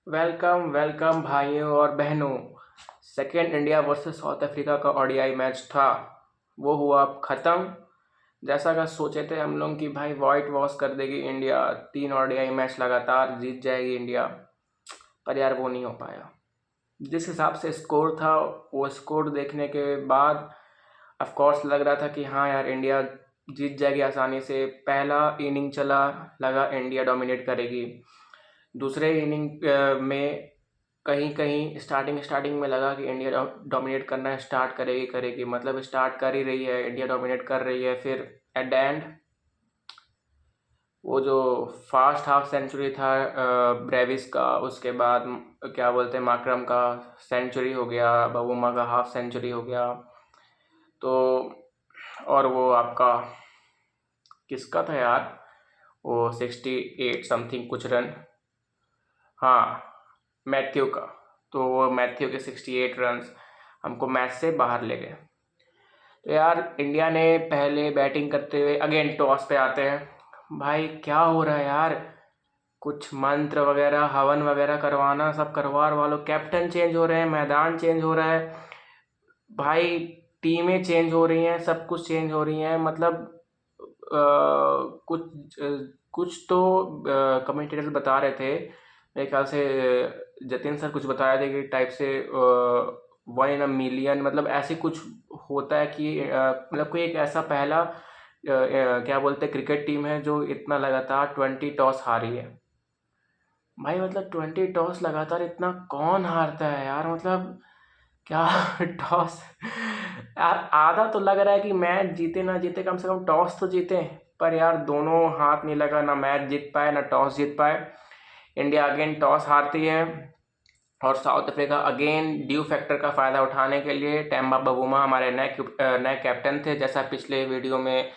Welcome welcome भाइयों और बहनों। Second India versus south Africa का ओडीआई मैच था, वो हुआ अब ख़त्म। जैसा कि सोचे थे हम लोग कि भाई वाइट वॉश कर देगी इंडिया, 3 ओडीआई मैच लगातार जीत जाएगी इंडिया, पर यार वो नहीं हो पाया। जिस हिसाब से स्कोर था, वो स्कोर देखने के बाद ऑफ कोर्स लग रहा था कि हाँ यार इंडिया जीत जाएगी आसानी से। पहला इनिंग चला, लगा इंडिया डोमिनेट करेगी। दूसरे इनिंग में कहीं कहीं स्टार्टिंग स्टार्टिंग में लगा कि इंडिया डोमिनेट करना स्टार्ट करेगी करेगी मतलब स्टार्ट कर ही रही है, इंडिया डोमिनेट कर रही है। फिर एट द एंड वो जो फास्ट हाफ सेंचुरी था ब्रेविस का, उसके बाद क्या बोलते हैं माकरम का सेंचुरी हो गया, बवुमा का हाफ सेंचुरी हो गया। तो और वो आपका किसका था यार, वो 68 समथिंग कुछ रन, हाँ मैथ्यू का। तो वो मैथ्यू के 68 रन्स हमको मैच से बाहर ले गए। तो यार इंडिया ने पहले बैटिंग करते हुए अगेन टॉस पे आते हैं। भाई क्या हो रहा है यार, कुछ मंत्र वगैरह हवन वगैरह करवाना, सब करवा वालों, कैप्टन चेंज हो रहे हैं, मैदान चेंज हो रहा है भाई, टीमें चेंज हो रही हैं, सब कुछ चेंज हो रही हैं। मतलब कुछ कुछ तो कमेंटेटर्स बता रहे थे, मेरे ख्याल से जतिन सर कुछ बता रहे थे कि टाइप से 1 in a million, मतलब ऐसे कुछ होता है कि मतलब कोई एक ऐसा पहला क्या बोलते हैं क्रिकेट टीम है जो इतना लगातार 20 टॉस हारी है। भाई मतलब 20 टॉस लगातार इतना कौन हारता है यार, मतलब क्या टॉस यार, आधा तो लग रहा है कि मैच जीते ना जीते कम से कम टॉस तो जीते। पर यार दोनों हाथ नहीं लगा, ना मैच जीत पाए ना टॉस जीत पाए। इंडिया अगेन टॉस हारती है और south Africa again due factor का फ़ायदा उठाने के लिए, टेम्बा बवुमा हमारे नए कैप्टन थे। जैसा पिछले वीडियो में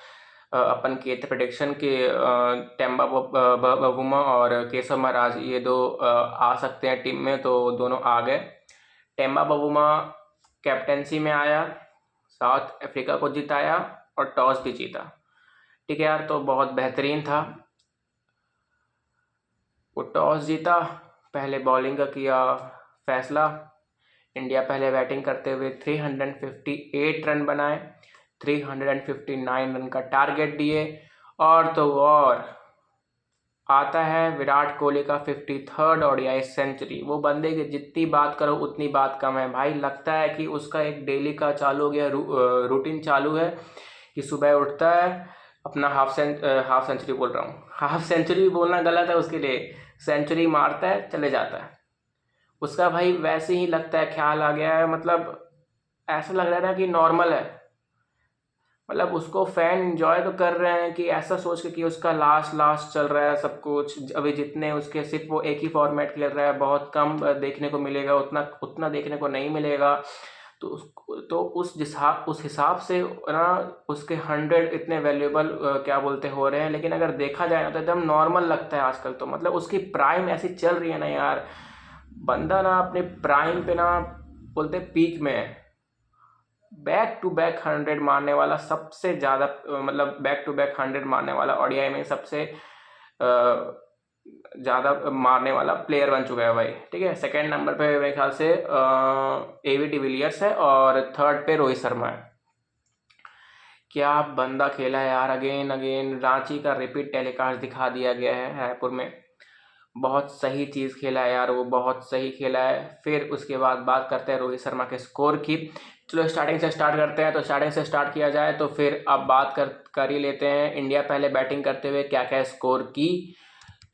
अपन किए थे प्रेडिक्शन के टेम्बा बवुमा और केशव महाराज ये दो आ सकते हैं टीम में, तो दोनों आ गए। टेम्बा बवुमा कैप्टेंसी में आया, साउथ अफ्रीका को जिताया और टॉस भी जीता। ठीक है यार, तो बहुत बेहतरीन था। वो टॉस जीता, पहले बॉलिंग का किया फैसला। इंडिया पहले बैटिंग करते हुए 358 रन बनाए, 359 रन का टारगेट दिए। और तो और आता है विराट कोहली का 53rd ओडीआई सेंचुरी। वो बंदे की जितनी बात करो उतनी बात कम है भाई। लगता है कि उसका एक डेली का चालू हो गया, रूटीन चालू है कि सुबह उठता है, अपना हाफ सेंचुरी बोल रहा हूँ, हाफ सेंचुरी बोलना गलत है उसके लिए, सेंचुरी मारता है चले जाता है। उसका भाई वैसे ही लगता है, ख्याल आ गया है, मतलब ऐसा लग रहा है ना कि नॉर्मल है। मतलब उसको फैन एंजॉय तो कर रहे हैं कि ऐसा सोच के कि उसका लास्ट लास्ट चल रहा है सब कुछ। अभी जितने उसके सिर्फ वो एक ही फॉर्मेट खेल रहा है, बहुत कम देखने को मिलेगा, उतना उतना देखने को नहीं मिलेगा। तो उस हिसाब से ना उसके 100 इतने वैल्यूएबल क्या बोलते हो रहे हैं। लेकिन अगर देखा जाए ना तो एकदम नॉर्मल लगता है आजकल। तो मतलब उसकी प्राइम ऐसी चल रही है ना यार, बंदा ना अपने प्राइम पे ना बोलते पीक में है। बैक टू बैक 100 मारने वाला सबसे ज़्यादा, मतलब बैक टू बैक 100 मारने वाला ओडीआई में सबसे ज़्यादा मारने वाला प्लेयर बन चुका है भाई। ठीक है, सेकंड नंबर पे मेरे ख्याल से एवी डिविलियर्स है और थर्ड पे रोहित शर्मा है। क्या बंदा खेला है यार, अगेन अगेन रांची का रिपीट टेलीकास्ट दिखा दिया गया है रायपुर में। बहुत सही चीज़ खेला है यार, वो बहुत सही खेला है। फिर उसके बाद बात करते हैं रोहित शर्मा के स्कोर की। चलो स्टार्टिंग से स्टार्ट करते हैं। तो स्टार्टिंग से स्टार्ट किया जाए तो फिर अब बात कर ही लेते हैं इंडिया पहले बैटिंग करते हुए क्या क्या स्कोर की।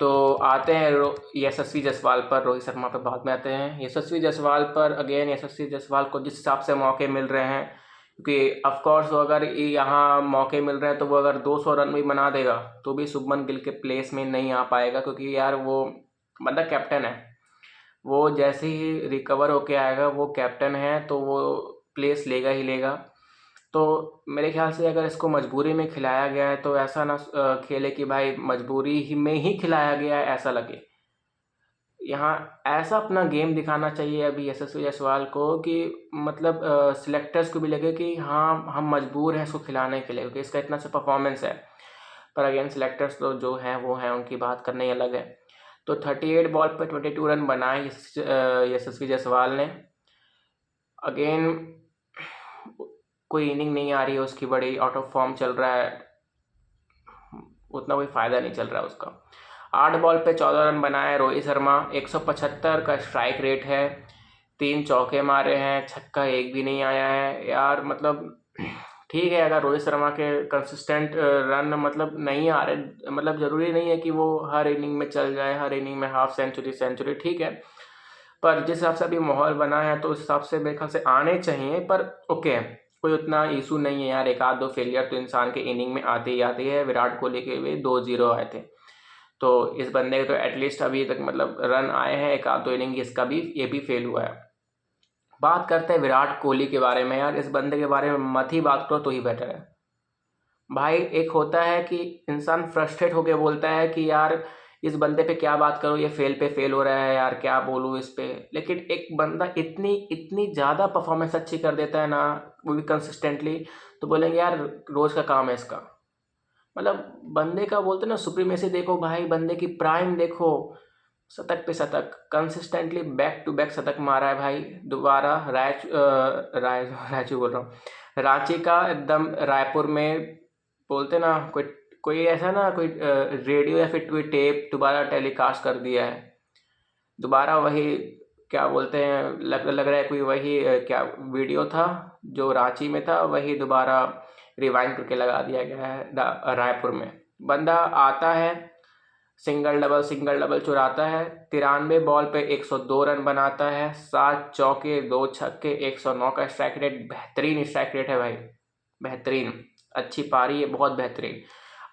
तो आते हैं यशस्वी जायसवाल पर, रोहित शर्मा पर बाद में आते हैं। यशस्वी जायसवाल पर अगेन, यशस्वी जायसवाल को जिस हिसाब से मौके मिल रहे हैं, क्योंकि ऑफकोर्स वो अगर यहाँ मौके मिल रहे हैं तो वो अगर 200 रन भी बना देगा तो भी शुभमन गिल के प्लेस में नहीं आ पाएगा, क्योंकि यार वो बंदा कैप्टन है। वो जैसे ही रिकवर होके आएगा, वो कैप्टन है तो वो प्लेस लेगा ही लेगा। तो मेरे ख्याल से अगर इसको मजबूरी में खिलाया गया है तो ऐसा ना खेले कि भाई मजबूरी ही में ही खिलाया गया है ऐसा लगे। यहाँ ऐसा अपना गेम दिखाना चाहिए अभी यशस्वी जायसवाल को कि मतलब सिलेक्टर्स को भी लगे कि हाँ हम मजबूर हैं इसको खिलाने के लिए, क्योंकि इसका इतना अच्छा परफॉर्मेंस है। पर अगेन सिलेक्टर्स तो जो हैं वो हैं, उनकी बात करना ही अलग है। तो 38 बॉल पे 22 रन बनाए यशस्वी जायसवाल ने। अगेन कोई इनिंग नहीं आ रही है उसकी, बड़ी आउट ऑफ फॉर्म चल रहा है, उतना कोई फ़ायदा नहीं चल रहा है उसका। 8 बॉल पे 14 रन बनाए रोहित शर्मा, 175 का स्ट्राइक रेट है, 3 चौके मारे हैं, छक्का एक भी नहीं आया है यार। मतलब ठीक है, अगर रोहित शर्मा के कंसिस्टेंट रन मतलब नहीं आ रहे, मतलब ज़रूरी नहीं है कि वो हर इनिंग में चल जाए, हर इनिंग में हाफ सेंचुरी ठीक है, पर जिस हिसाब से अभी माहौल बना है तो उस हिसाब से मेरे ख्याल से आने चाहिए। पर ओके, कोई उतना इशू नहीं है यार, एक आध दो फेलियर तो इंसान के इनिंग में आती ही आती है। विराट कोहली के भी 2-0 आए थे, तो इस बंदे के तो एटलीस्ट अभी तक मतलब रन आए हैं, एक आध दो इनिंग इसका भी ये भी फेल हुआ है। बात करते हैं विराट कोहली के बारे में यार, इस बंदे के बारे में मत ही बात करो तो ही बेटर है भाई। एक होता है कि इंसान फ्रस्ट्रेट होके बोलता है कि यार इस बंदे पे क्या बात करूँ, ये फेल पे फेल हो रहा है यार, क्या बोलूँ इस पे। लेकिन एक बंदा इतनी इतनी ज़्यादा परफॉर्मेंस अच्छी कर देता है ना, वो भी कंसिस्टेंटली, तो बोलेंगे यार रोज़ का काम है इसका। मतलब बंदे का बोलते ना सुप्रीमेसी देखो भाई, बंदे की प्राइम देखो, शतक पे शतक कंसिस्टेंटली बैक टू बैक शतक मारा है भाई। दोबारा रांची बोल रहा हूँ, रांची का एकदम रायपुर में बोलते ना, कोई कोई ऐसा ना कोई रेडियो या फिर कोई टेप दोबारा टेलीकास्ट कर दिया है, दोबारा वही क्या बोलते हैं, लग रहा है कोई वही क्या वीडियो था जो रांची में था, वही दोबारा रिवाइंड करके लगा दिया गया है रायपुर में। बंदा आता है, सिंगल डबल चुराता है, 93 बॉल पे 102 रन बनाता है, 7 चौके 2 छक्के, 109 का स्ट्राइक रेट, बेहतरीन स्ट्राइक रेट है भाई, बेहतरीन, अच्छी पारी है, बहुत बेहतरीन।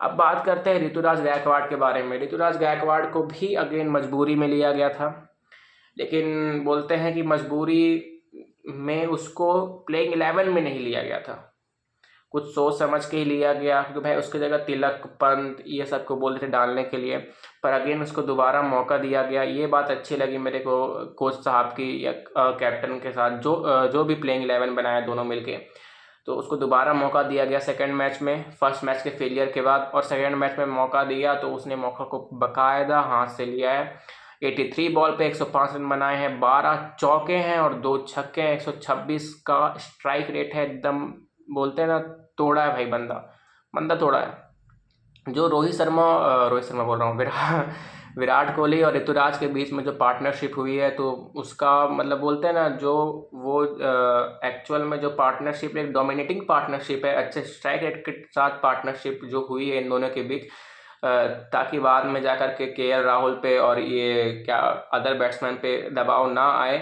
अब बात करते हैं ऋतुराज गायकवाड़ के बारे में। ऋतुराज गायकवाड़ को भी अगेन मजबूरी में लिया गया था, लेकिन बोलते हैं कि मजबूरी में उसको प्लेइंग 11 में नहीं लिया गया था, कुछ सोच समझ के ही लिया गया, क्योंकि भाई उसकी जगह तिलक, पंत ये सब को बोल रहे थे डालने के लिए, पर अगेन उसको दोबारा मौका दिया गया। ये बात अच्छी लगी मेरे को कोच साहब की या कैप्टन के साथ, जो भी प्लेइंग 11 बनाया दोनों मिलके, तो उसको दोबारा मौका दिया गया सेकंड मैच में, फर्स्ट मैच के फेलियर के बाद, और सेकंड मैच में मौका दिया तो उसने मौका को बाकायदा हाथ से लिया है। 83 बॉल पे 105 रन बनाए हैं, 12 चौके हैं और 2 छक्के हैं, 126 का स्ट्राइक रेट है, एकदम बोलते हैं ना तोड़ा है भाई, बंदा तोड़ा है। जो रोहित शर्मा बोल रहा हूँ, विराट कोहली और ऋतुराज के बीच में जो पार्टनरशिप हुई है, तो उसका मतलब बोलते हैं ना, जो वो एक्चुअल में जो पार्टनरशिप एक डोमिनेटिंग पार्टनरशिप है, अच्छे स्ट्राइक रेट के साथ पार्टनरशिप जो हुई है इन दोनों के बीच, ताकि बाद में जाकर के केएल राहुल पे और ये क्या अदर बैट्समैन पे दबाव ना आए,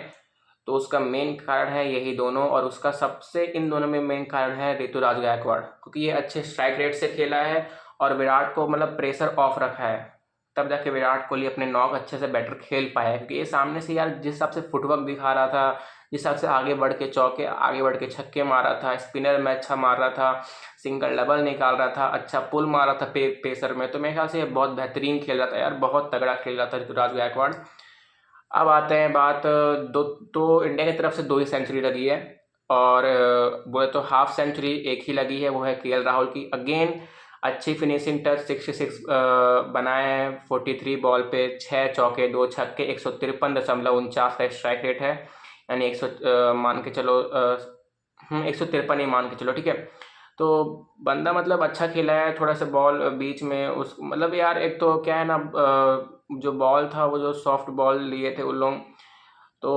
तो उसका मेन कारण है यही दोनों। और उसका सबसे इन दोनों में मेन कारण है ऋतुराज गायकवाड़, क्योंकि ये अच्छे स्ट्राइक रेट से खेला है और विराट को मतलब प्रेशर ऑफ रखा है, तब जाके विराट कोहली अपने नॉक अच्छे से बेटर खेल पाया है। क्योंकि ये सामने से यार जिस हिसाब से फुटवर्क दिखा रहा था, जिस हिसाब से आगे बढ़ के चौके, आगे बढ़ के छक्के मार रहा था, स्पिनर में अच्छा मार रहा था, सिंगल डबल निकाल रहा था, अच्छा पुल मार रहा था पेसर में, तो मेरे ख्याल से ये बहुत बेहतरीन खेल रहा था यार, बहुत तगड़ा खेल रहा था ऋतुराज गायकवाड़। अब आते हैं बात दो, तो इंडिया की तरफ से 2 ही सेंचुरी लगी है, और बोले तो हाफ सेंचुरी एक ही लगी है, वो है केएल राहुल की। अगेन अच्छी फिनिशिंग टच, 66 बनाए हैं 43 बॉल पे, 6 चौके 2 छक्के, 153.49 का स्ट्राइक रेट है, यानी 100 मान के चलो, 153 ही मान के चलो, ठीक है। तो बंदा मतलब अच्छा खेला है, थोड़ा सा बॉल बीच में उस मतलब यार, एक तो क्या है ना, जो बॉल था वो जो सॉफ्ट बॉल लिए थे उन लोग, तो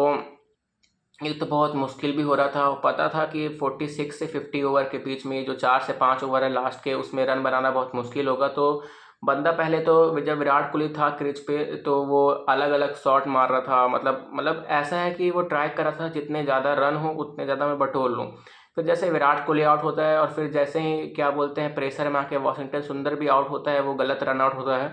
एक तो बहुत मुश्किल भी हो रहा था, और पता था कि 46 से 50 ओवर के बीच में जो 4 से 5 ओवर है लास्ट के, उसमें रन बनाना बहुत मुश्किल होगा। तो बंदा पहले तो जब विराट कोहली था क्रिच पे, तो वो अलग अलग शॉट मार रहा था, मतलब ऐसा है कि वो ट्राई कर रहा था जितने ज़्यादा रन हो उतने ज़्यादा मैं बटोर लूँ। फिर जैसे विराट कोहली आउट होता है, और फिर जैसे ही क्या बोलते हैं प्रेशर में आके वाशिंगटन सुंदर भी आउट होता है, वो गलत रन आउट होता है,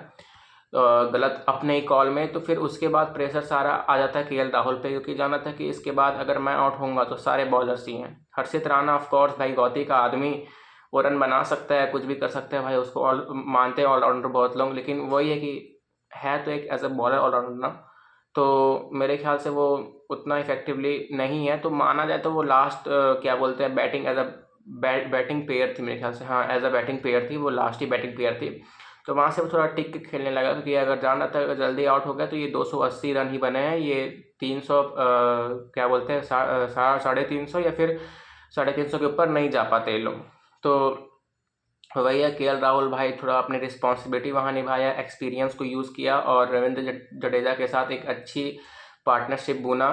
गलत अपने ही कॉल में, तो फिर उसके बाद प्रेशर सारा आ जाता है केएल राहुल पे, क्योंकि जाना था कि इसके बाद अगर मैं आउट होऊंगा तो सारे बॉलर्स ही हैं। हर्षित राणा ऑफ कोर्स भाई, गौती का आदमी, वो रन बना सकता है, कुछ भी कर सकता है भाई, उसको ऑल मानते हैं ऑलराउंडर बहुत लोग, लेकिन वही है कि है तो एक एज अ बॉलर ऑलराउंडर ना, तो मेरे ख्याल से वो उतना इफेक्टिवली नहीं है। तो माना जाए तो वो लास्ट क्या बोलते हैं batting as a batting pair थी मेरे ख्याल से, हाँ एज अ बैटिंग पेयर थी, वो लास्ट ही बैटिंग पेयर थी। तो वहाँ से वो थोड़ा टिक के खेलने लगा, क्योंकि अगर जाना था, अगर जल्दी आउट हो गया तो ये 280 रन ही बने हैं, ये 300 क्या बोलते हैं 350 या फिर 350 के ऊपर नहीं जा पाते ये लोग। तो वही है, के राहुल भाई थोड़ा अपनी रिस्पॉन्सिबिलिटी वहाँ निभाया, एक्सपीरियंस को यूज़ किया और रविंद्र जडेजा के साथ एक अच्छी पार्टनरशिप बुना।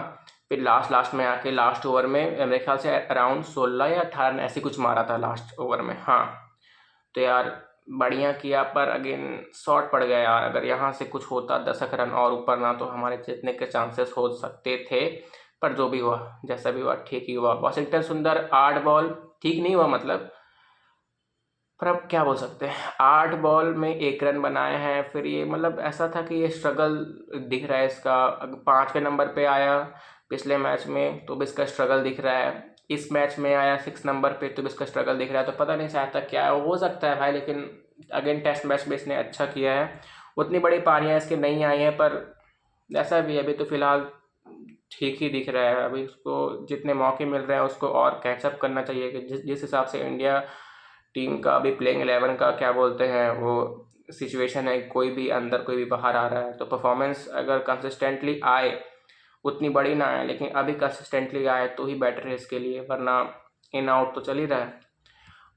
फिर लास्ट में आके लास्ट ओवर में मेरे ख्याल से अराउंड 16 या 18 रन ऐसे कुछ मारा था लास्ट ओवर में। हाँ, तो यार बढ़िया किया, पर अगेन शॉर्ट पड़ गया यार। अगर यहाँ से कुछ होता 10 रन और ऊपर ना, तो हमारे जीतने के चांसेस हो सकते थे। पर जो भी हुआ, जैसा भी हुआ ठीक ही हुआ। वॉशिंगटन सुंदर 8 बॉल ठीक नहीं हुआ मतलब, पर अब क्या बोल सकते हैं, 8 बॉल में 1 रन बनाए हैं। फिर ये मतलब ऐसा था कि ये स्ट्रगल दिख रहा है इसका। 5वें नंबर पे आया पिछले मैच में, तो भी इसका स्ट्रगल दिख रहा है। इस मैच में आया 6 नंबर पे, तो भी इसका स्ट्रगल दिख रहा है। तो पता नहीं शायद तक क्या है, हो सकता है भाई, लेकिन अगेन टेस्ट मैच में इसने अच्छा किया है। उतनी बड़ी पारियाँ इसकी नहीं आई हैं, पर ऐसा भी अभी तो फिलहाल ठीक ही दिख रहा है। अभी उसको जितने मौके मिल रहे हैं उसको और कैचअप करना चाहिए, कि जिस हिसाब से इंडिया टीम का अभी प्लेइंग 11 का क्या बोलते हैं वो सिचुएशन है, कोई भी अंदर कोई भी बाहर आ रहा है। तो परफॉर्मेंस अगर कंसिस्टेंटली आए, उतनी बड़ी ना आए लेकिन अभी कंसिस्टेंटली आए तो ही बेटर है इसके लिए, वरना इन आउट तो चल ही रहा है।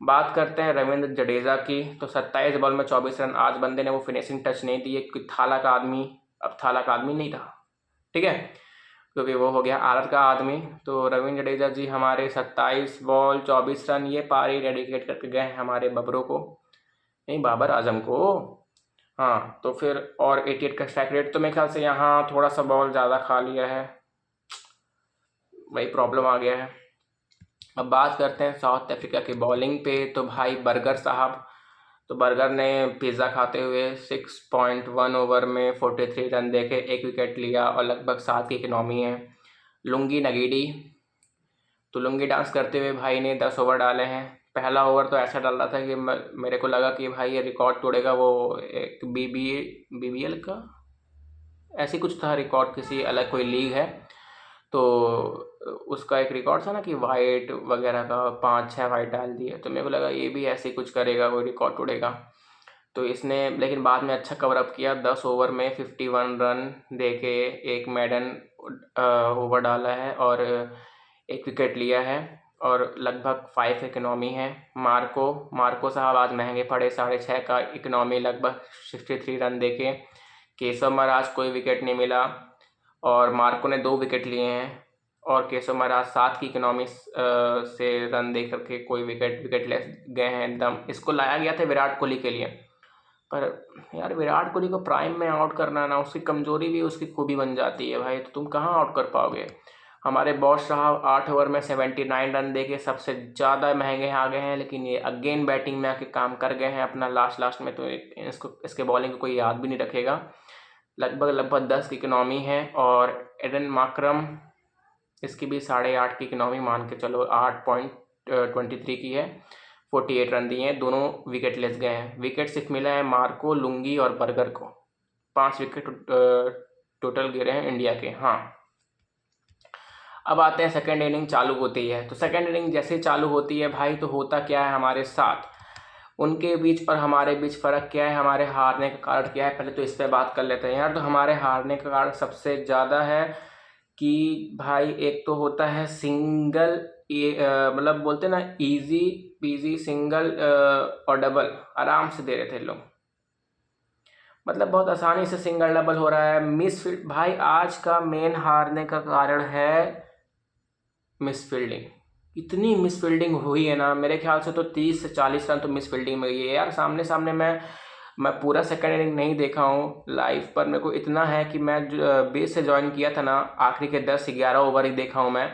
बात करते हैं रविंद्र जडेजा की, तो 27 बॉल में 24 रन। आज बंदे ने वो फिनिशिंग टच नहीं दिए, क्योंकि थाला का आदमी अब थाला का आदमी नहीं था, ठीक है, क्योंकि वो हो गया आरआर का आदमी। तो रविंद्र जडेजा जी हमारे 27 बॉल 24 रन ये पारी डेडिकेट करके गए हैं हमारे बबरों को, नहीं बाबर आजम को। हाँ, तो फिर और 88 का स्ट्राइक रेट, तो मेरे ख्याल से यहाँ थोड़ा सा बॉल ज़्यादा खा लिया है, वही प्रॉब्लम आ गया है। अब बात करते हैं साउथ अफ्रीका की बॉलिंग पे, तो भाई बर्गर साहब, तो बर्गर ने पिज़्ज़ा खाते हुए 6.1 ओवर में 43 रन देके 1 विकेट लिया और लगभग 7 की इकनॉमी है। लुंगी नगीडी, तो लुंगी डांस करते हुए भाई ने 10 ओवर डाले हैं। पहला ओवर तो ऐसा डाल रहा था कि मेरे को लगा कि भाई ये रिकॉर्ड तोड़ेगा, वो एक BBL का ऐसी कुछ था रिकॉर्ड, किसी अलग कोई लीग है, तो उसका एक रिकॉर्ड था ना कि वाइट वगैरह का 5-6 वाइट डाल दिए, तो मेरे को लगा ये भी ऐसे कुछ करेगा, कोई रिकॉर्ड तोड़ेगा। तो इसने लेकिन बाद में अच्छा कवर अप किया, 10 ओवर में 51 रन देके एक मेडन ओवर डाला है और 1 विकेट लिया है और लगभग 5 इकनॉमी है। मार्को साहब आज महंगे पड़े, 6.5 का इकनॉमी, लगभग 63 रन देके। केशव महाराज कोई विकेट नहीं मिला और मार्को ने 2 विकेट लिए हैं, और केशव महाराज 7 की इकनॉमी से रन दे करके कोई विकेट ले गए हैं एकदम। इसको लाया गया था विराट कोहली के लिए, पर यार विराट कोहली को प्राइम में आउट करना ना, उसकी कमजोरी भी उसकी खूबी बन जाती है भाई, तो तुम कहाँ आउट कर पाओगे। हमारे बॉस साहब 8 ओवर में 79 रन देके सबसे ज़्यादा महंगे आ गए हैं, लेकिन ये अगेन बैटिंग में आके काम कर गए हैं अपना लास्ट में, तो इसके बॉलिंग को कोई याद भी नहीं रखेगा। लगभग 10 की इकनॉमी है और एडन माकरम, इसकी भी 8.5 की इकनॉमी मान के चलो, 8.23 की है, 48 रन दिए हैं, दोनों विकेट लेस गए हैं। विकेट सिर्फ मिला है मार्को, लुंगी और बर्गर को, 5 विकेट टोटल गिरे हैं इंडिया के। हाँ, अब आते हैं सेकेंड इनिंग चालू होती है, तो सेकेंड इनिंग जैसे चालू होती है भाई, तो होता क्या है हमारे साथ, उनके बीच और हमारे बीच फ़र्क क्या है, हमारे हारने का कारण क्या है, पहले तो इस पर बात कर लेते हैं यार। तो हमारे हारने का कारण सबसे ज़्यादा है कि भाई एक तो होता है सिंगल, मतलब बोलते ना इजी पीजी सिंगल और डबल आराम से दे रहे थे लोग, मतलब बहुत आसानी से सिंगल डबल हो रहा है। मिस फील्ड भाई, आज का मेन हारने का कारण है मिस फील्डिंग। इतनी मिस फील्डिंग हुई है ना, मेरे ख्याल से तो 30 से 40 रन तो मिस फील्डिंग में गई है यार। सामने मैं पूरा सेकेंड इनिंग नहीं देखा हूँ लाइव, पर मेरे को इतना है कि मैं बेस से ज्वाइन किया था ना, आखिरी के 10-11 ओवर ही देखा हूँ मैं,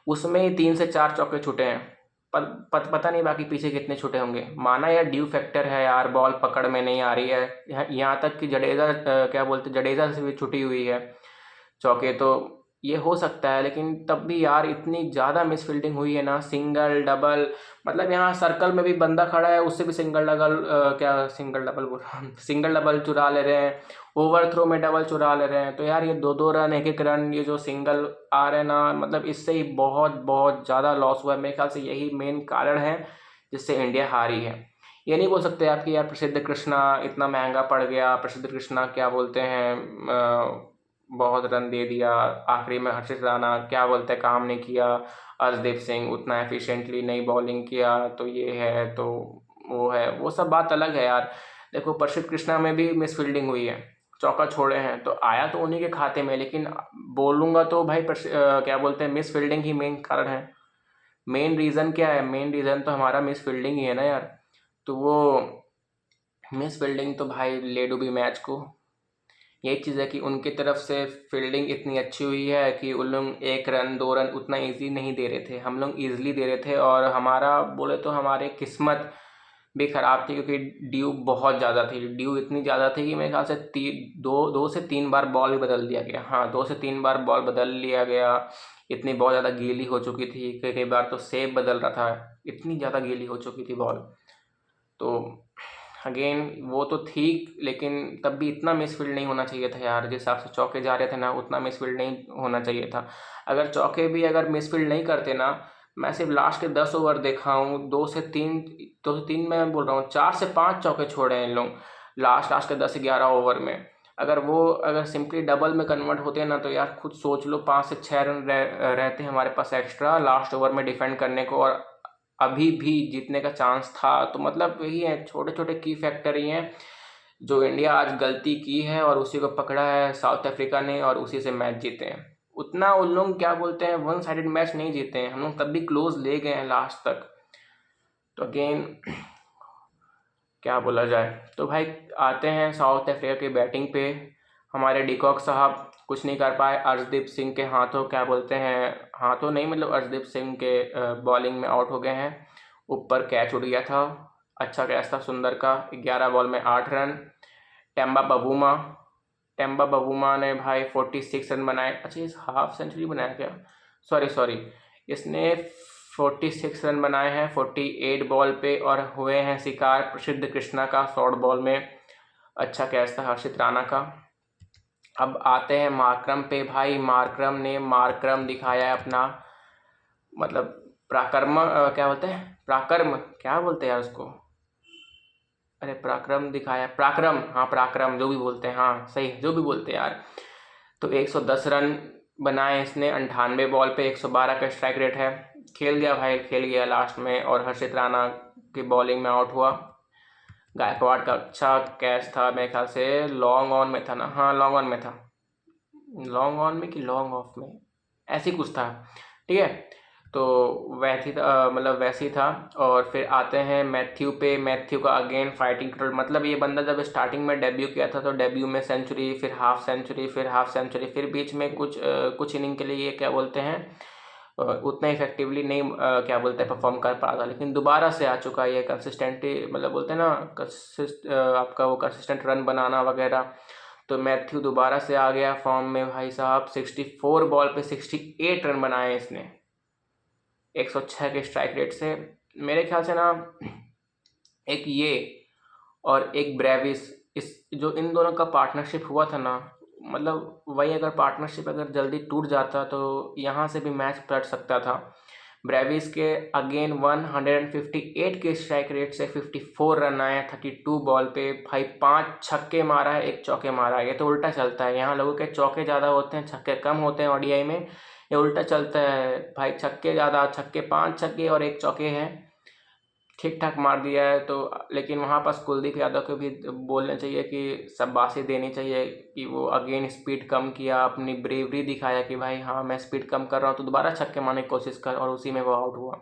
उसमें ही 3 से 4 चौके छूटे हैं। पता नहीं बाकी पीछे कितने छूटे होंगे। माना यार ड्यू फैक्टर है यार, बॉल पकड़ में नहीं आ रही है, यहाँ तक कि जडेजा से भी छुटी हुई है चौके, तो ये हो सकता है, लेकिन तब भी यार इतनी ज़्यादा मिस फील्डिंग हुई है ना, सिंगल डबल, मतलब यहाँ सर्कल में भी बंदा खड़ा है उससे भी सिंगल डबल चुरा ले रहे हैं, ओवर थ्रो में डबल चुरा ले रहे हैं। तो यार ये 2-2 रन 1-1 रन ये जो सिंगल आ रहे हैं ना, मतलब इससे ही बहुत बहुत ज़्यादा लॉस हुआ है। मेरे ख्याल से यही मेन कारण है जिससे इंडिया हारी है। ये नहीं बोल सकते आप कि यार प्रसिद्ध कृष्णा इतना महंगा पड़ गया, प्रसिद्ध कृष्णा क्या बोलते हैं बहुत रन दे दिया, आखिरी में हर्षित राणा क्या बोलते हैं काम नहीं किया, अर्शदीप सिंह उतना एफिशिएंटली नहीं बॉलिंग किया, तो ये है तो वो है, वो सब बात अलग है यार। देखो प्रसिद्ध कृष्णा में भी मिस फील्डिंग हुई है, चौका छोड़े हैं, तो आया तो उन्हीं के खाते में, लेकिन बोलूँगा तो भाई क्या बोलते हैं मिस फील्डिंग ही मेन कारण है। मेन रीज़न क्या है, मेन रीज़न तो हमारा मिस फील्डिंग ही है ना यार। तो वो मिस फील्डिंग तो भाई ले डूबी मैच को। ये चीज़ है कि उनकी तरफ से फील्डिंग इतनी अच्छी हुई है कि उन लोग 1 रन 2 रन उतना इजी नहीं दे रहे थे, हम लोग ईजिली दे रहे थे। और हमारा बोले तो हमारे किस्मत भी ख़राब थी, क्योंकि ड्यू बहुत ज़्यादा थी, ड्यू इतनी ज़्यादा थी कि मेरे ख्याल से 2 से 3 बार बॉल भी बदल दिया गया। हाँ, 2 से 3 बार बॉल बदल लिया गया। इतनी बहुत ज़्यादा गीली हो चुकी थी, कई कई बार तो सेब बदल रहा था, इतनी ज़्यादा गीली हो चुकी थी बॉल। तो अगेन वो तो ठीक, लेकिन तब भी इतना मिसफील्ड नहीं होना चाहिए था यार। जिस हिसाब से चौके जा रहे थे ना, उतना मिसफील्ड नहीं होना चाहिए था। अगर चौके भी अगर मिसफील्ड नहीं करते ना, मैं सिर्फ लास्ट के 10 ओवर देखा हूँ, 2 से 3 मैं बोल रहा हूँ 4 से 5 चौके छोड़े हैं इन लोग लास्ट लास्ट के 10-11 ओवर में। अगर सिंपली डबल में कन्वर्ट होते हैं ना, तो यार खुद सोच लो 5 से 6 रन रहते हैं हमारे पास एक्स्ट्रा लास्ट ओवर में डिफेंड करने को, और अभी भी जीतने का चांस था। तो मतलब यही है, छोटे छोटे की फैक्टर ही हैं जो इंडिया आज गलती की है, और उसी को पकड़ा है साउथ अफ्रीका ने, और उसी से मैच जीते हैं। उतना उन लोग क्या बोलते हैं वन साइडेड मैच नहीं जीते हैं, हम लोग तब भी क्लोज ले गए हैं लास्ट तक। तो अगेन क्या बोला जाए। तो भाई आते हैं साउथ अफ्रीका की बैटिंग पे। हमारे डिकॉक साहब कुछ नहीं कर पाए, अर्शदीप सिंह के हाथों क्या बोलते हैं, हाथों नहीं मतलब अर्शदीप सिंह के बॉलिंग में आउट हो गए हैं। ऊपर कैच उड़ गया था, अच्छा कैच था सुंदर का, 11 बॉल में 8 रन। टेम्बा बबूमा टेम्बा बबूमा ने भाई 46 रन बनाए। अच्छा, इस हाफ सेंचुरी बनाया क्या, सॉरी सॉरी, इसने 46 रन बनाए हैं 48 बॉल पे, और हुए हैं शिकार प्रसिद्ध कृष्णा का शॉर्ट बॉल में। अच्छा कैच था हर्षित राणा का। अब आते हैं मार्करम पे। भाई मार्करम दिखाया है अपना, मतलब क्या बोलते हैं, पराक्रम क्या बोलते हैं यार उसको, अरे पराक्रम दिखाया, पराक्रम, हाँ पराक्रम जो भी बोलते हैं, हाँ सही जो भी बोलते हैं यार। तो 110 रन बनाए इसने 98 बॉल पे, 112 का स्ट्राइक रेट है। खेल गया भाई, खेल गया लास्ट में, और हर्षित राणा की बॉलिंग में आउट हुआ। गायकवाड़ का अच्छा कैच था, मेरे ख्याल से लॉन्ग ऑन में था ना, हाँ लॉन्ग ऑन में था, लॉन्ग ऑन में कि लॉन्ग ऑफ में, ऐसी कुछ था, ठीक है। तो मतलब वैसे ही था। और फिर आते हैं मैथ्यू पे। मैथ्यू का अगेन फाइटिंग टोटल, मतलब ये बंदा जब स्टार्टिंग में डेब्यू किया था तो डेब्यू में सेंचुरी, फिर हाफ सेंचुरी, फिर हाफ सेंचुरी, फिर बीच में कुछ इनिंग के लिए ये क्या बोलते हैं उतना इफेक्टिवली नहीं क्या बोलते हैं परफॉर्म कर पा रहा था, लेकिन दोबारा से आ चुका है ये कंसिस्टेंटली, मतलब बोलते हैं ना आपका वो कंसिस्टेंट रन बनाना वगैरह। तो मैथ्यू दोबारा से आ गया फॉर्म में भाई साहब, 64 बॉल पे 68 रन बनाए इसने 106 के स्ट्राइक रेट से। मेरे ख्याल से ना एक ये और एक ब्रेविस, इस जो इन दोनों का पार्टनरशिप हुआ था ना, मतलब वही अगर पार्टनरशिप अगर जल्दी टूट जाता तो यहाँ से भी मैच पलट सकता था। ब्रेविस के अगेन 158 के स्ट्राइक रेट से 54 रन आए 32 बॉल पे। भाई 5 छक्के मारा है, 1 चौके मारा है, ये तो उल्टा चलता है, यहाँ लोगों के चौके ज़्यादा होते हैं छक्के कम होते हैं ओडीआई में, ये उल्टा चलता है भाई, छक्के ज़्यादा, छक्के 5 छक्के और 1 चौके हैं, ठीक ठाक मार दिया है। तो लेकिन वहाँ पास कुलदीप यादव को भी बोलना चाहिए कि शाबाशी देनी चाहिए कि वो अगेन स्पीड कम किया, अपनी ब्रेवरी दिखाया कि भाई हाँ मैं स्पीड कम कर रहा हूँ तो दोबारा छक्के मारने की कोशिश कर, और उसी में वो आउट हुआ।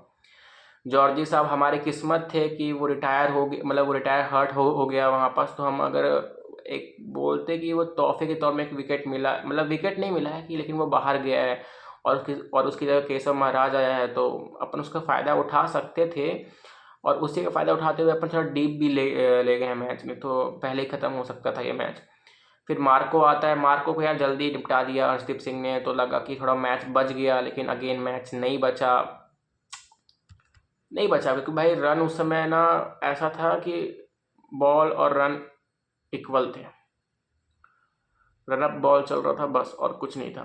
जॉर्जी साहब हमारी किस्मत थे कि वो रिटायर हो गए, मतलब वो रिटायर हर्ट हो गया वहाँ पास, तो हम अगर एक बोलते कि वो तोहफे के तौर में एक विकेट मिला, मतलब विकेट नहीं मिला है कि, लेकिन वो बाहर गया है और उसकी जगह केशव महाराज आया है, तो अपन उसका फ़ायदा उठा सकते थे, और उसी का फ़ायदा उठाते हुए अपन थोड़ा डीप भी ले गए हैं मैच में, तो पहले ही ख़त्म हो सकता था ये मैच। फिर मार्को आता है, मार्को को यार जल्दी निपटा दिया हर्षदीप सिंह ने, तो लगा कि थोड़ा मैच बच गया, लेकिन अगेन मैच नहीं बचा क्योंकि भाई रन उस समय ना ऐसा था कि बॉल और रन इक्वल थे, रन अप बॉल चल रहा था बस, और कुछ नहीं था।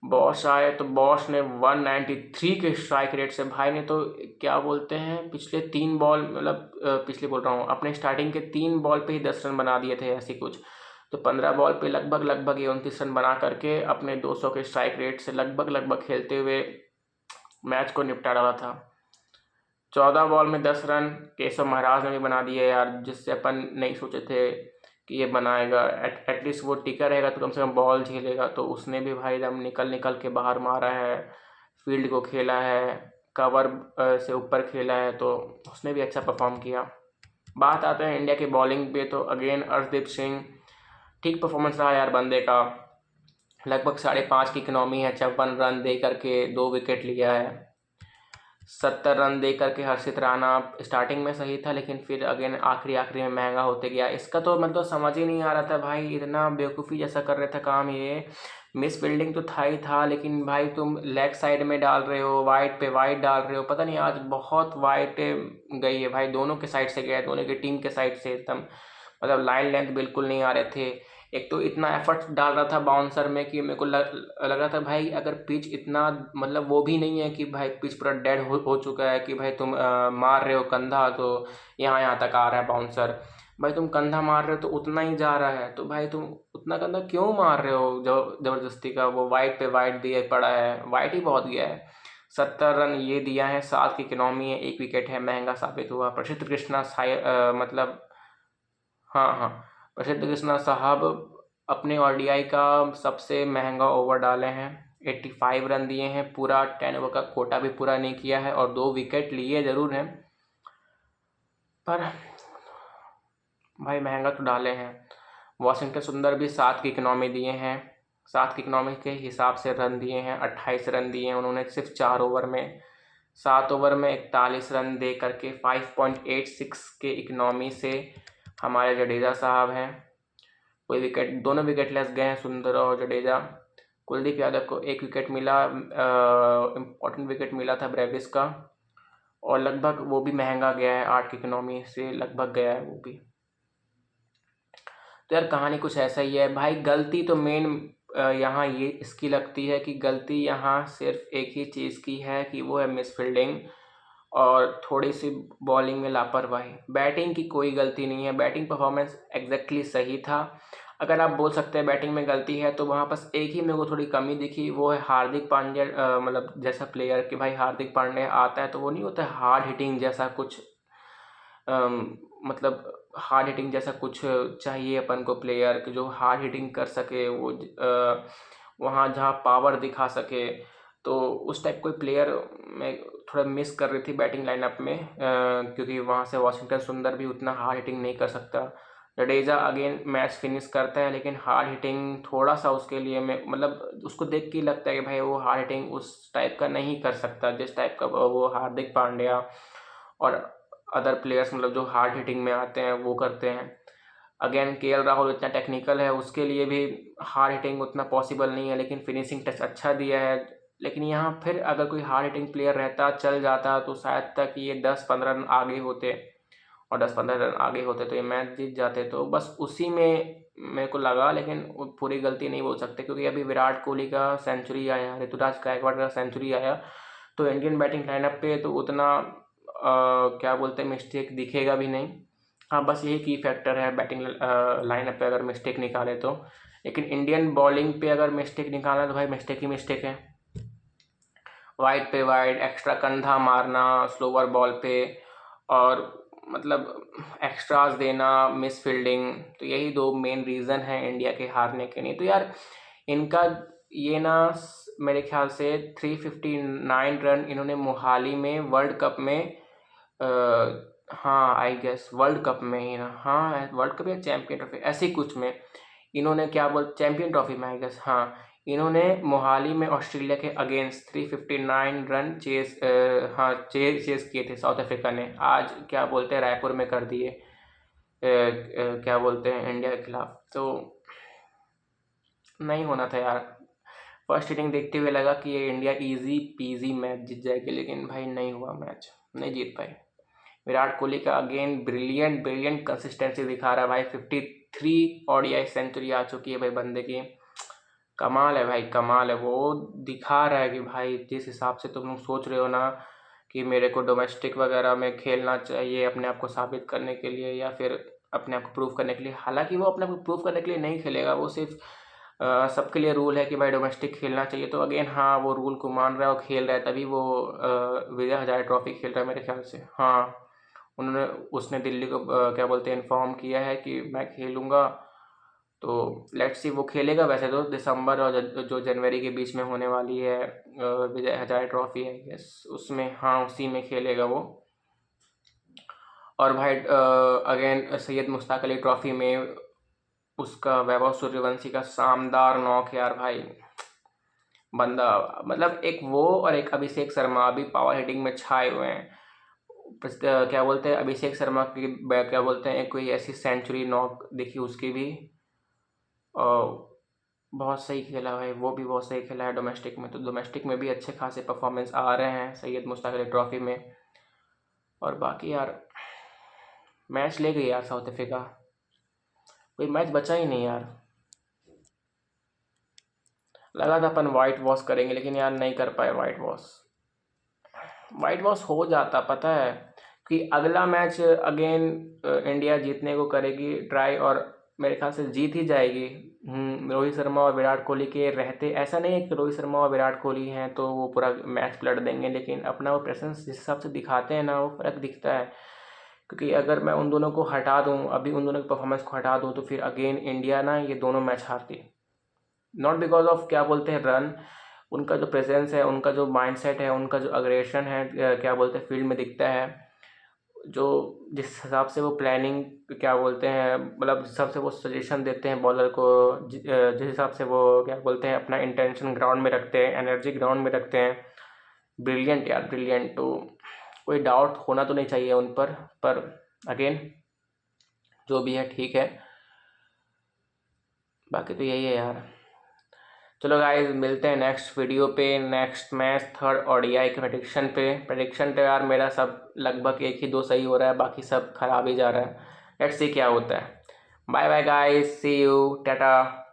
बॉस आए तो बॉस ने 193 के स्ट्राइक रेट से, भाई ने तो क्या बोलते हैं पिछले 3 बॉल, मतलब पिछले बोल रहा हूँ, अपने स्टार्टिंग के 3 बॉल पे ही 10 रन बना दिए थे ऐसी कुछ। तो 15 बॉल पे लगभग लगभग ये 29 रन बना करके अपने 200 के स्ट्राइक रेट से लगभग लगभग खेलते हुए मैच को निपटा रहा था। 14 बॉल में 10 रन केशव महाराज ने भी बना दिए यार, जिससे अपन नहीं सोचे थे कि ये बनाएगा। एटलीस्ट वो टिका रहेगा तो कम से कम बॉल झेलेगा, तो उसने भी भाई एकदम निकल निकल के बाहर मारा है, फील्ड को खेला है, कवर से ऊपर खेला है, तो उसने भी अच्छा परफॉर्म किया। बात आता है इंडिया की बॉलिंग पे, तो अगेन अर्शदीप सिंह, ठीक परफॉर्मेंस रहा यार बंदे का। लगभग 5.5 की इकनॉमी है, 56 रन दे करके 2 विकेट लिया है। 70 रन दे करके हर्षित राणा स्टार्टिंग में सही था, लेकिन फिर अगेन आखिरी आखिरी में महंगा होते गया। इसका तो मतलब समझ ही नहीं आ रहा था भाई, इतना बेवकूफ़ी जैसा कर रहे थे काम ये। मिस फील्डिंग तो था ही था, लेकिन भाई तुम लेग साइड में डाल रहे हो, वाइड पे वाइड डाल रहे हो, पता नहीं आज बहुत वाइड गई है भाई, दोनों के साइड से गया है, दोनों की टीम के साइड से एकदम, मतलब लाइन लेंथ बिल्कुल नहीं आ रहे थे। एक तो इतना एफर्ट डाल रहा था बाउंसर में कि मेरे को लग रहा था भाई अगर पिच इतना, मतलब वो भी नहीं है कि भाई पिच पूरा डेड हो चुका है कि भाई तुम मार रहे हो कंधा तो यहाँ यहाँ तक आ रहा है बाउंसर, भाई तुम कंधा मार रहे हो तो उतना ही जा रहा है, तो भाई तुम उतना कंधा क्यों मार रहे हो जो ज़बरदस्ती का। वो वाइड पे वाइड दिए पड़ा है, वाइड ही बहुत गया है। 70 रन ये दिया है, 7 की इकनॉमी है, 1 विकेट है, महंगा साबित हुआ। प्रसिद्ध कृष्णा मतलब हाँ हाँ, प्रसिद्ध कृष्णा साहब अपने ओडीआई का सबसे महंगा ओवर डाले हैं, 85 रन दिए हैं, पूरा 10 ओवर का कोटा भी पूरा नहीं किया है, और 2 विकेट लिए ज़रूर हैं, पर भाई महंगा तो डाले हैं। वॉशिंगटन सुंदर भी 7 की इकनॉमी दिए हैं, 7 की इकनॉमी के हिसाब से रन दिए हैं, 28 रन दिए हैं उन्होंने सिर्फ 4 ओवर में। 7 ओवर में 41 रन दे करके 5.86 के इकनॉमी से हमारे जडेजा साहब हैं, कोई विकेट, दोनों विकेट लेस गए हैं सुंदर और जडेजा। कुलदीप यादव को 1 विकेट मिला, इम्पॉर्टेंट विकेट मिला था ब्रेविस का, और लगभग वो भी महंगा गया है, 8 की इकनॉमी से लगभग गया है वो भी। तो यार कहानी कुछ ऐसा ही है भाई। गलती तो मेन यहाँ ये इसकी लगती है कि गलती यहाँ सिर्फ एक ही चीज़ की है कि वो है मिस फील्डिंग और थोड़ी सी बॉलिंग में लापरवाही। बैटिंग की कोई गलती नहीं है, बैटिंग परफॉर्मेंस एग्जैक्टली सही था। अगर आप बोल सकते हैं बैटिंग में गलती है, तो वहाँ बस एक ही मेरे को थोड़ी कमी दिखी, वो है हार्दिक पांड्या, मतलब जैसा प्लेयर कि भाई हार्दिक पांड्या आता है तो वो नहीं होता है हार्ड हिटिंग जैसा कुछ, मतलब हार्ड हिटिंग जैसा कुछ चाहिए अपन को प्लेयर कि जो हार्ड हिटिंग कर सके, वो वहाँ जहाँ पावर दिखा सके, तो उस टाइप कोई प्लेयर मैं थोड़ा मिस कर रही थी बैटिंग लाइनअप में, क्योंकि वहाँ से वॉशिंगटन सुंदर भी उतना हार्ड हिटिंग नहीं कर सकता। जडेजा अगेन मैच फिनिश करता है, लेकिन हार्ड हिटिंग थोड़ा सा उसके लिए मैं, मतलब उसको देख के लगता है कि भाई वो हार्ड हिटिंग उस टाइप का नहीं कर सकता जिस टाइप का वो हार्दिक पांड्या और अदर प्लेयर्स, मतलब जो हार्ड हिटिंग में आते हैं वो करते हैं। अगेन केएल राहुल इतना टेक्निकल है, उसके लिए भी हार्ड हिटिंग उतना पॉसिबल नहीं है, लेकिन फिनिशिंग टच अच्छा दिया है। लेकिन यहाँ फिर अगर कोई हार्ड हिटिंग प्लेयर रहता, चल जाता, तो शायद तक ये 10-15 रन आगे होते, और 10-15 रन आगे होते तो ये मैच जीत जाते। तो बस उसी में मेरे को लगा, लेकिन वो पूरी गलती नहीं बोल सकते, क्योंकि अभी विराट कोहली का सेंचुरी आया, ऋतुराज गायकवाड़ का सेंचुरी आया, तो इंडियन बैटिंग लाइनअप पे तो उतना क्या बोलते हैं मिस्टेक दिखेगा भी नहीं। हाँ बस यही की फैक्टर है बैटिंग लाइनअप पे अगर मिस्टेक निकाले तो, लेकिन इंडियन बॉलिंग पे अगर मिस्टेक निकालना तो भाई मिस्टेक ही मिस्टेक है। वाइड पे वाइड, एक्स्ट्रा कंधा मारना स्लोवर बॉल पे, और मतलब एक्स्ट्राज देना, मिस फील्डिंग, तो यही 2 मेन रीज़न है इंडिया के हारने के। नहीं तो यार इनका ये ना मेरे ख्याल से 359 रन इन्होंने मोहाली में वर्ल्ड कप में, हाँ आई गेस वर्ल्ड कप में ही ना, हाँ वर्ल्ड कप या चैम्पियन ट्रॉफी ऐसे ही कुछ में, इन्होंने क्या बोल चैम्पियन ट्रॉफी में आई गेस, हाँ इन्होंने मोहाली में ऑस्ट्रेलिया के अगेंस्ट 359 रन चेस, हाँ चेस किए थे साउथ अफ्रीका ने। आज क्या बोलते हैं रायपुर में कर दिए, क्या बोलते हैं इंडिया के खिलाफ, तो नहीं होना था यार। फर्स्ट इनिंग देखते हुए लगा कि ये इंडिया इजी पीजी मैच जीत जाएगी, लेकिन भाई नहीं हुआ, मैच नहीं जीत पाई। विराट कोहली का अगेन ब्रिलियंट ब्रिलियंट कंसिस्टेंसी दिखा रहा है भाई, 53 ओडीआई सेंचुरी आ चुकी है भाई बंदे की, कमाल है भाई, कमाल है। वो दिखा रहा है कि भाई जिस हिसाब से तुम लोग सोच रहे हो ना कि मेरे को डोमेस्टिक वगैरह में खेलना चाहिए अपने आप को साबित करने के लिए या फिर अपने आप को प्रूव करने के लिए, हालांकि वो अपने आप को प्रूव करने के लिए नहीं खेलेगा, वो सिर्फ सबके लिए रूल है कि भाई डोमेस्टिक खेलना चाहिए। तो अगेन हाँ, वो रूल को मान रहा है और खेल रहा है, तभी वो विजय हजारे ट्रॉफी खेल रहा है मेरे ख्याल से। हाँ, उन्होंने उसने दिल्ली को क्या बोलते हैं इन्फॉर्म किया है कि मैं खेलूँगा। तो लेट्स सी वो खेलेगा वैसे तो दिसंबर और जो जनवरी के बीच में होने वाली है विजय हजारे ट्रॉफी है, यस उसमें, हाँ उसी में खेलेगा वो। और भाई अगेन सैयद मुश्ताक अली ट्रॉफी में उसका वैभव सूर्यवंशी का शानदार नॉक यार भाई, बंदा मतलब एक वो और एक अभिषेक शर्मा अभी पावर हिटिंग में छाए हुए हैं। क्या बोलते हैं अभिषेक शर्मा की क्या बोलते हैं कोई ऐसी सेंचुरी नॉक देखी उसकी भी, और बहुत सही खेला भाई, वो भी बहुत सही खेला है डोमेस्टिक में। तो डोमेस्टिक में भी अच्छे खासे परफॉर्मेंस आ रहे हैं सैयद मुश्ताक अली ट्रॉफी में। और बाकी यार मैच ले गई यार साउथ अफ्रीका, कोई मैच बचा ही नहीं यार। लगा था अपन वाइट वॉश करेंगे लेकिन यार नहीं कर पाए वाइट वॉश। वाइट वॉश हो जाता पता है कि अगला मैच अगेन इंडिया जीतने को करेगी ट्राई, और मेरे ख्याल से जीत ही जाएगी। रोहित शर्मा और विराट कोहली के रहते ऐसा नहीं है कि रोहित शर्मा और विराट कोहली हैं तो वो पूरा मैच पलट देंगे, लेकिन अपना वो प्रेजेंस जिस हिसाब से दिखाते हैं ना वो फ़र्क दिखता है। क्योंकि अगर मैं उन दोनों को हटा दूँ, अभी उन दोनों की परफॉर्मेंस को हटा दूँ, तो फिर अगेन इंडिया ना ये दोनों मैच हारती। नॉट बिकॉज ऑफ क्या बोलते हैं रन, उनका जो प्रेजेंस है, उनका जो माइंडसेट है, उनका जो अग्रेशन है क्या बोलते हैं फील्ड में दिखता है, जो जिस हिसाब से वो प्लानिंग क्या बोलते हैं मतलब जिस हिसाब से वो सजेशन देते हैं बॉलर को, जिस हिसाब से वो क्या बोलते हैं अपना इंटेंशन ग्राउंड में रखते हैं, एनर्जी ग्राउंड में रखते हैं, ब्रिलियंट यार ब्रिलियंट। तो कोई डाउट होना तो नहीं चाहिए उन पर अगेन जो भी है ठीक है, बाकी तो यही है यार। चलो गाइस मिलते हैं नेक्स्ट वीडियो पे, नेक्स्ट मैच थर्ड ओडीआई के प्रडिक्शन पे यार मेरा सब लगभग एक ही दो सही हो रहा है, बाकी सब खराब ही जा रहा है। लेट्स सी क्या होता है। Bye bye guys, see you, Tata.